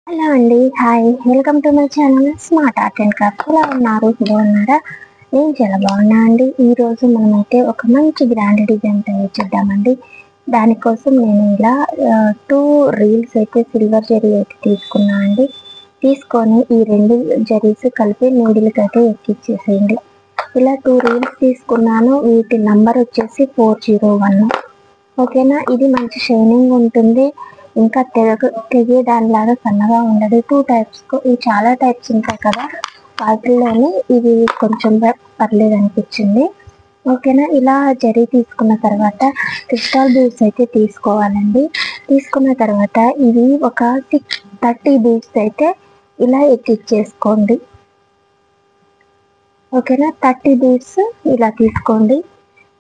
Hello అండి. Hi, welcome to my channel smart art and craft. ఎలా ఉన్నారు? బాగున్నారా? నేను చాలా బాగున్నా అండి. ఈరోజు మనమైతే ఒక మంచి గ్రాండ్ డిజైన్ తయారు చేద్దామండి. దానికోసం నేను ఇలా 2 రీల్స్ అయితే సిల్వర్ జరీ అయితే తీసుకున్నా అండి. తీసుకొని ఈ 2 జరీస్ కలిపి నీడిల్కి అయితే ఎక్కిచ్చేసేయండి. ఇలా 2 రీల్స్ తీసుకున్నాను. వీటి నంబర్ వచ్చేసి 401. ఓకేనా. ఇది మంచి షైనింగ్ ఉంటుంది, ఇంకా తెగేదానిలాగా సన్నగా ఉండదు. 2 టైప్స్, ఇవి చాలా టైప్స్ ఉంటాయి కదా, వాటిల్లోనే ఇది కొంచెం పర్లేదు అనిపించింది. ఓకేనా. ఇలా జరీ తీసుకున్న తర్వాత క్రిస్టల్ బీడ్స్ అయితే తీసుకోవాలండి. తీసుకున్న తర్వాత ఇవి ఒక 30 బీడ్స్ అయితే ఇలా ఎక్కిచ్చేసుకోండి. ఓకేనా. 30 బీడ్స్ ఇలా తీసుకోండి.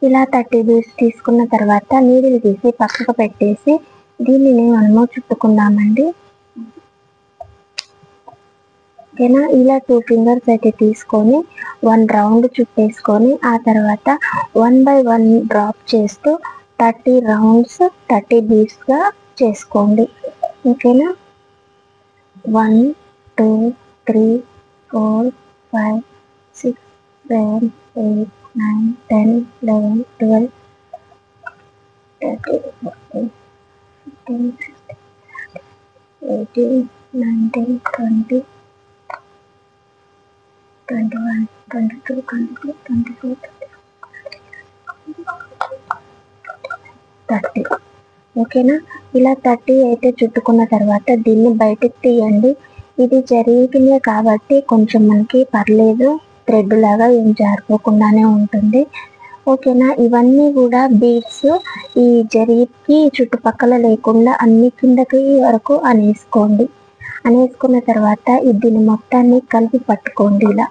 ఇలా 30 బీడ్స్ తీసుకున్న తర్వాత నీడిల్ తీసి పక్కకు పెట్టేసి దీనిని మనము చుట్టుకుందామండి. ఓకేనా. ఇలా 2 ఫింగర్స్ అయితే తీసుకొని 1 రౌండ్ చుట్టేసుకొని ఆ తర్వాత 1 by 1 డ్రాప్ చేస్తూ 30 రౌండ్స్ 30 బీడ్స్గా చేసుకోండి. ఓకేనా. 1 2 3 4 5 6 7 8 9 10 11 12 13 14 15 16 18 19 20 21 22 23 24 30. ఓకేనా. ఇలా 30 అయితే చుట్టుకున్న తర్వాత దీన్ని బయటకు తీయండి. ఇది జరిగినాయి కాబట్టి కొంచెం మనకి పర్లేదు, థ్రెడ్ లాగా ఏం జారిపోకుండానే ఉంటుంది. ఓకేనా. ఇవన్నీ కూడా బీడ్స్ ఈ జరీకి చుట్టుపక్కల లేకుండా అన్ని కిందకి వరకు అనేసుకోండి. అనేసుకున్న తర్వాత దీన్ని మొత్తాన్ని కలిపి పట్టుకోండి ఇలా.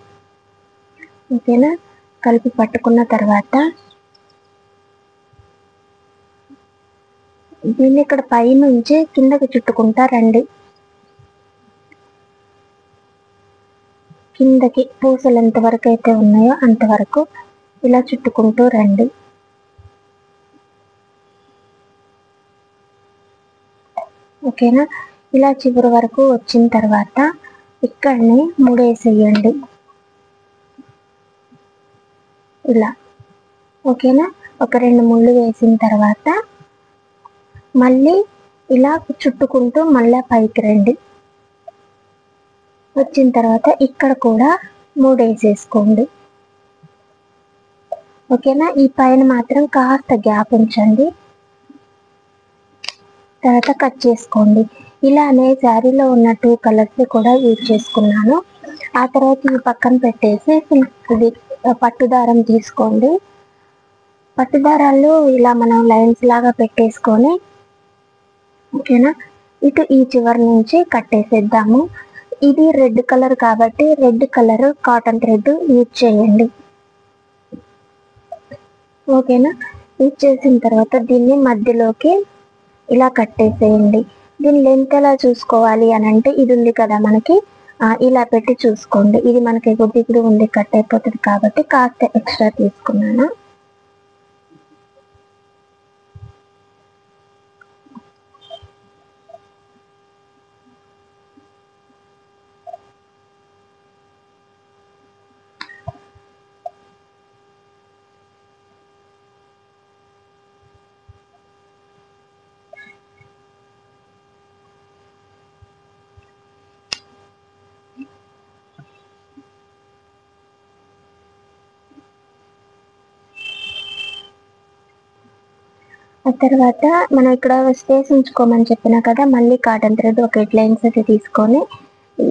ఓకేనా. కలిపి పట్టుకున్న తర్వాత దీన్ని ఇక్కడ పైనుంచి కిందకి చుట్టుకుంటా రండి. కిందకి పూసలు ఎంతవరకు అయితే ఉన్నాయో అంతవరకు ఇలా చుట్టుకుంటూ రండి. ఓకేనా. ఇలా చివరి వరకు వచ్చిన తర్వాత ఇక్కడనే ముడేసేయండి ఇలా. ఓకేనా. ఒక 2 ముళ్ళు వేసిన తర్వాత మళ్ళీ ఇలా చుట్టుకుంటూ మళ్ళీ పైకి రండి. వచ్చిన తర్వాత ఇక్కడ కూడా ముడేసేసుకోండి. ఓకేనా. ఈ పైన మాత్రం కాస్త గ్యాప్ ఉంచండి, తర్వాత కట్ చేసుకోండి. ఇలానే శారీలో ఉన్న 2 కలర్స్ కూడా యూజ్ చేసుకున్నాను. ఆ తర్వాత ఈ పక్కన పెట్టేసి ఇది పట్టుదారం తీసుకోండి. పట్టుదారాలు ఇలా మనం లైన్స్ లాగా పెట్టేసుకొని ఓకేనా ఇటు ఈ చివరి నుంచి కట్టేసేద్దాము. ఇది రెడ్ కలర్ కాబట్టి red colour cotton thread use చేయండి. ఓకేనా. యూజ్ చేసిన తర్వాత దీన్ని మధ్యలోకి ఇలా కట్టేసేయండి. దీని లెంత్ ఎలా చూసుకోవాలి అని అంటే ఇది ఉంది కదా మనకి, ఇలా పెట్టి చూసుకోండి. ఇది మనకి కొద్దిగా ఉంది, కట్ అయిపోతుంది కాబట్టి కాస్త ఎక్స్ట్రా తీసుకున్నాను. ఆ తర్వాత మనం ఇక్కడ స్పేస్ ఉంచుకోమని చెప్పినా కదా, మళ్ళీ కాటన్ థ్రెడ్ ఒక 8 లైన్స్ అయితే తీసుకొని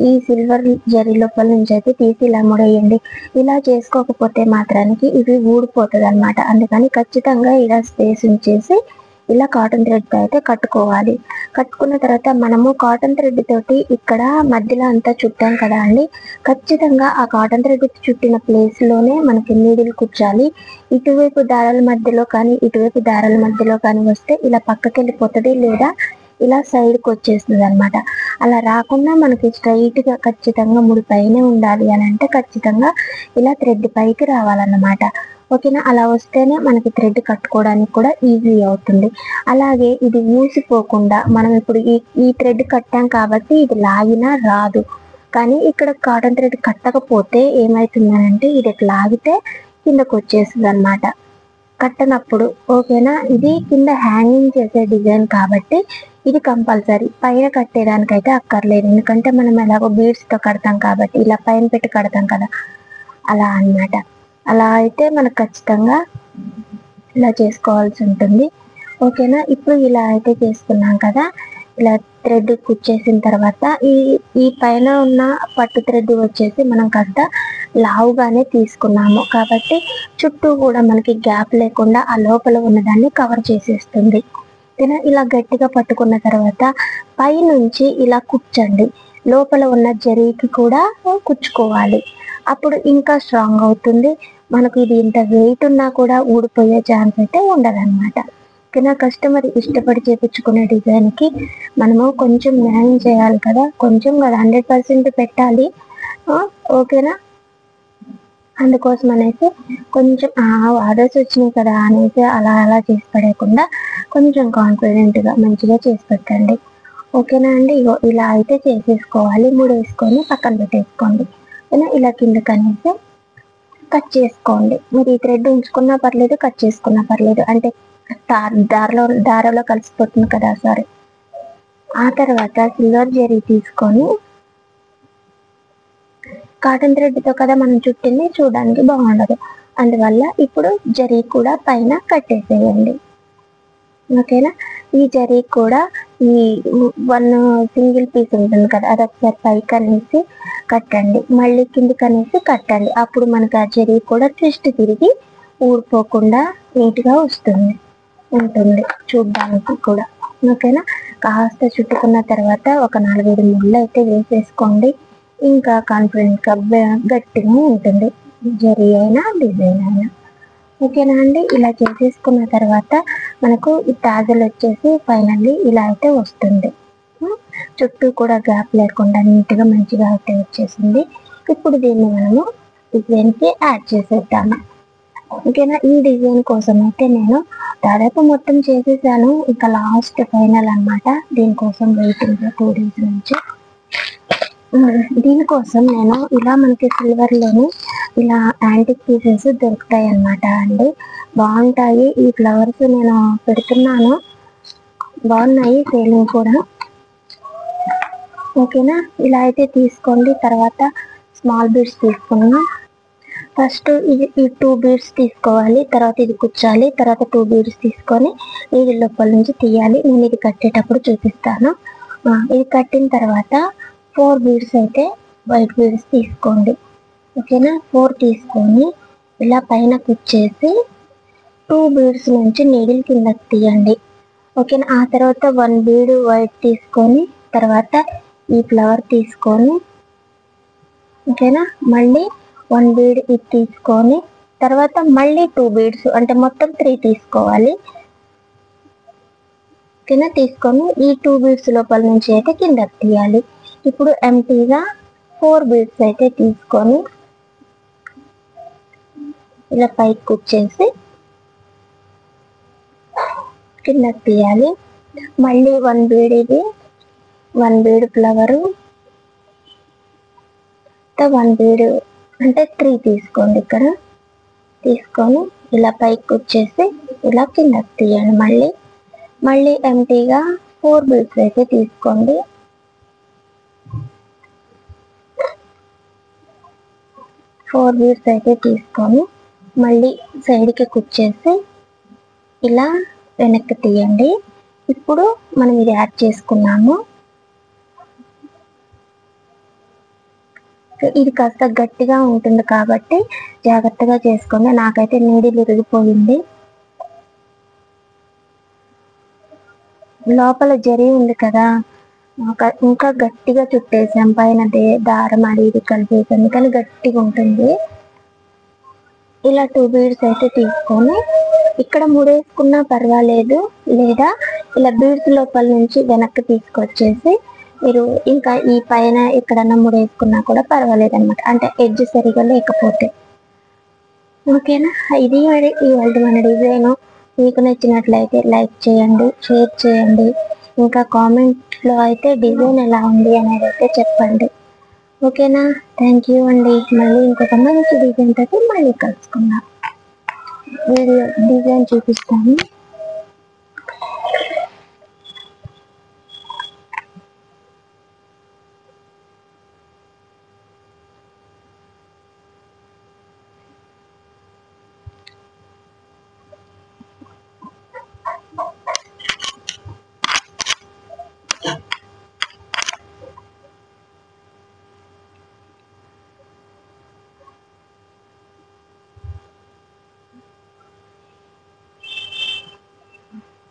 ఈ సిల్వర్ జరీ లోపల నుంచి అయితే తీసి ఇలా ముడేయండి. ఇలా చేసుకోకపోతే మాత్రానికి ఇవి ఊడిపోతుంది అనమాట. అందుకని ఖచ్చితంగా ఇలా స్పేస్ ఉంచేసి ఇలా కాటన్ థ్రెడ్ అయితే కట్టుకోవాలి. కట్టుకున్న తర్వాత మనము కాటన్ థ్రెడ్ తోటి ఇక్కడ మధ్యలో అంతా చుట్టాం కదా అండి, ఖచ్చితంగా ఆ కాటన్ థ్రెడ్ చుట్టిన ప్లేస్ లోనే మనకి నీడిల్ కుచ్చాలి. ఇటువైపు దారాల మధ్యలో కానీ ఇటువైపు దారాల మధ్యలో కానీ వస్తే ఇలా పక్కకి వెళ్ళిపోతుంది, లేదా ఇలా సైడ్కి వచ్చేస్తుంది అనమాట. అలా రాకుండా మనకి స్ట్రైట్గా ఖచ్చితంగా ముడి పైనే ఉండాలి అని అంటే ఖచ్చితంగా ఇలా థ్రెడ్ పైకి రావాలన్నమాట. ఓకేనా. అలా వస్తేనే మనకి థ్రెడ్ కట్టుకోవడానికి కూడా ఈజీ అవుతుంది. అలాగే ఇది ఊసిపోకుండా మనం ఇప్పుడు ఈ థ్రెడ్ కట్టాం కాబట్టి ఇది లాగినా రాదు. కానీ ఇక్కడ కాటన్ థ్రెడ్ కట్టకపోతే ఏమవుతుందనంటే ఇది లాగితే కిందకు వచ్చేస్తుంది అనమాట కట్టనప్పుడు. ఓకేనా. ఇది కింద హ్యాంగింగ్ చేసే డిజైన్ కాబట్టి ఇది కంపల్సరీ. పైన కట్టేదానికైతే అక్కర్లేదు, ఎందుకంటే మనం ఎలాగో బీడ్స్తో కడతాం కాబట్టి, ఇలా పైన పెట్టి కడతాం కదా అలా అన్నమాట. అలా అయితే మనకు ఖచ్చితంగా ఇలా చేసుకోవాల్సి ఉంటుంది. ఓకేనా. ఇప్పుడు ఇలా అయితే చేసుకున్నాం కదా, ఇలా థ్రెడ్ కుచ్చేసిన తర్వాత ఈ పైన ఉన్న పట్టు థ్రెడ్ వచ్చేసి మనం కాస్త లావుగానే తీసుకున్నాము కాబట్టి చుట్టూ కూడా మనకి గ్యాప్ లేకుండా ఆ లోపల ఉన్నదాన్ని కవర్ చేసేస్తుంది. ఇలా గట్టిగా పట్టుకున్న తర్వాత పైనుంచి ఇలా కుచ్చండి, లోపల ఉన్న జరీకి కూడా కుచ్చుకోవాలి. అప్పుడు ఇంకా స్ట్రాంగ్ అవుతుంది. మనకు ఇది ఇంత వెయిట్ ఉన్నా కూడా ఊడిపోయే ఛాన్స్ అయితే ఉండదన్నమాట. ఓకేనా. కస్టమర్ ఇష్టపడి చేయించుకునే డిజైన్కి మనము కొంచెం న్యాయం చేయాలి కదా, కొంచెం కదా 100% పెట్టాలి. ఓకేనా. అందుకోసం అనేసి కొంచెం ఆర్డర్స్ వచ్చినాయి కదా అనేసి అలా చేసి పడేయకుండా కొంచెం కాన్ఫిడెంట్గా మంచిగా చేసి పెట్టండి. ఓకేనా అండి. ఇలా అయితే చేసేసుకోవాలి. 3 వేసుకొని పక్కన పెట్టేసుకోండి. ఇలా కిందకి అనేసి కట్ చేసుకోండి. మీరు ఈ థ్రెడ్ ఉంచుకున్నా పర్లేదు, కట్ చేసుకున్నా పర్లేదు, అంటే దారలో కలిసిపోతుంది కదా, సారీ. ఆ తర్వాత సిల్వర్ జరీ తీసుకొని కాటన్ థ్రెడ్తో కదా మనం చుట్టింది, చూడడానికి బాగుండదు. అందువల్ల ఇప్పుడు జరీ కూడా పైన కట్టేసేయండి. ఓకేనా. ఈ జరీ కూడా ఈ 1 సింగిల్ పీస్ ఉంటుంది కదా, అది ఒకసారి పైకి అనేసి కట్టండి, మళ్ళీ కిందికి అనేసి కట్టండి. అప్పుడు మనకు ఆ జరీ కూడా ట్విస్ట్ తిరిగి ఊడిపోకుండా నీట్గా ఉంటుంది చూడడానికి కూడా. ఓకేనా. కాస్త చుట్టుకున్న తర్వాత ఒక 4-5 ముళ్ళు అయితే వేసేసుకోండి. ఇంకా కాన్ఫిడెంట్గా గట్టిగా ఉంటుంది జరీ అయినా డిజైన్ అయినా. ఓకేనా అండి. ఇలా చేసేసుకున్న తర్వాత మనకు ఈ తాజలు వచ్చేసి ఫైనల్లీ ఇలా అయితే వస్తుంది. చుట్టూ కూడా గ్యాప్ లేకుండా నీట్గా మంచిగా అయితే వచ్చేసింది. ఇప్పుడు దీన్ని మనము డిజైన్కి యాడ్ చేసేద్దాము. ఓకేనా. ఈ డిజైన్ కోసం అయితే నేను దాదాపు మొత్తం చేసేసాను, ఇంకా లాస్ట్ ఫైనల్ అనమాట. దీనికోసం వెయిటింగ్ 2 days నుంచి. దీనికోసం నేను ఇలా మనకి సిల్వర్లోని ఇలా యాంటిక్ పీసెస్ దొరుకుతాయి అన్నమాట అండి, బాగుంటాయి. ఈ ఫ్లవర్స్ నేను పెడుతున్నాను, బాగున్నాయి సేలింగ్ కూడా. ఓకేనా. ఇలా అయితే తీసుకోండి. తర్వాత స్మాల్ బీడ్స్ తీసుకున్నాం. ఫస్ట్ ఈ 2 beads తీసుకోవాలి, తర్వాత ఇది కుచ్చాలి, తర్వాత 2 beads తీసుకొని ఇది లోపల నుంచి తీయాలి. నేను ఇది కట్టేటప్పుడు చూపిస్తాను. ఇది కట్టిన తర్వాత 4 beads అయితే వైట్ బీడ్స్ తీసుకోండి. ఓకేనా. 4 తీసుకొని ఇలా పైన కుచ్చేసి 2 beads నుంచి నీడిల్ కిందకి తీయండి. ఓకేనా. ఆ తర్వాత 1 bead వైట్ తీసుకొని తర్వాత ఈ ఫ్లవర్ తీసుకొని, ఓకేనా, మళ్ళీ 1 bead ఇది తీసుకొని తర్వాత మళ్ళీ 2 beads అంటే మొత్తం 3 తీసుకోవాలి. ఓకేనా. తీసుకొని ఈ 2 beads లోపల నుంచి అయితే కిందకి తీయాలి. ఇప్పుడు ఎంటీగా 4 beads అయితే తీసుకొని ఇలా పైకి కుచ్చేసి కిందకి తీయాలి. మళ్ళీ 1 bead ఇది, 1 bead ఫ్లవరు, 1 bead అంటే 3 తీసుకోండి. ఇక్కడ తీసుకొని ఇలా పైకి వచ్చేసి ఇలా కిందకి తీయండి. మళ్ళీ ఎంటీగా 4 beads అయితే తీసుకోండి. అయితే తీసుకొని మళ్ళీ సైడ్కి కుచ్చేసి ఇలా వెనక్కి తీయండి. ఇప్పుడు మనం ఇది యాడ్ చేసుకున్నాము. ఇది కాస్త గట్టిగా ఉంటుంది కాబట్టి జాగ్రత్తగా చేసుకోండి. నాకైతే నీడిల్ విరిగిపోయింది. లోపల జరీ ఉంది కదా, ఇంకా గట్టిగా చుట్టేసాం, పైన దారం అది ఇది కలిపేసాం కానీ గట్టిగా ఉంటుంది. ఇలా 2 beads అయితే తీసుకొని ఇక్కడ ముడేసుకున్నా పర్వాలేదు, లేదా ఇలా బీడ్స్ లోపల నుంచి వెనక్కి తీసుకొచ్చేసి మీరు ఇంకా ఈ పైన ఎక్కడన్నా ముడేసుకున్నా కూడా పర్వాలేదు అనమాట, అంటే ఎడ్జ్ సరిగా లేకపోతే. ఓకేనా. ఇది ఇవాళ మన డిజైన్. మీకు నచ్చినట్లయితే లైక్ చేయండి, షేర్ చేయండి, ఇంకా కామెంట్లో అయితే డిజైన్ ఎలా ఉంది అనేది అయితే చెప్పండి. ఓకేనా. థ్యాంక్ యూ అండి. మళ్ళీ ఇంకొక మంచి డిజైన్ తోటి మళ్ళీ కలుసుకుందాం. వీడియో డిజైన్ చూపిస్తాను.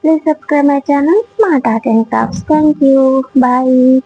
Please subscribe my channel Smart Art and Crafts. Thank you. Bye.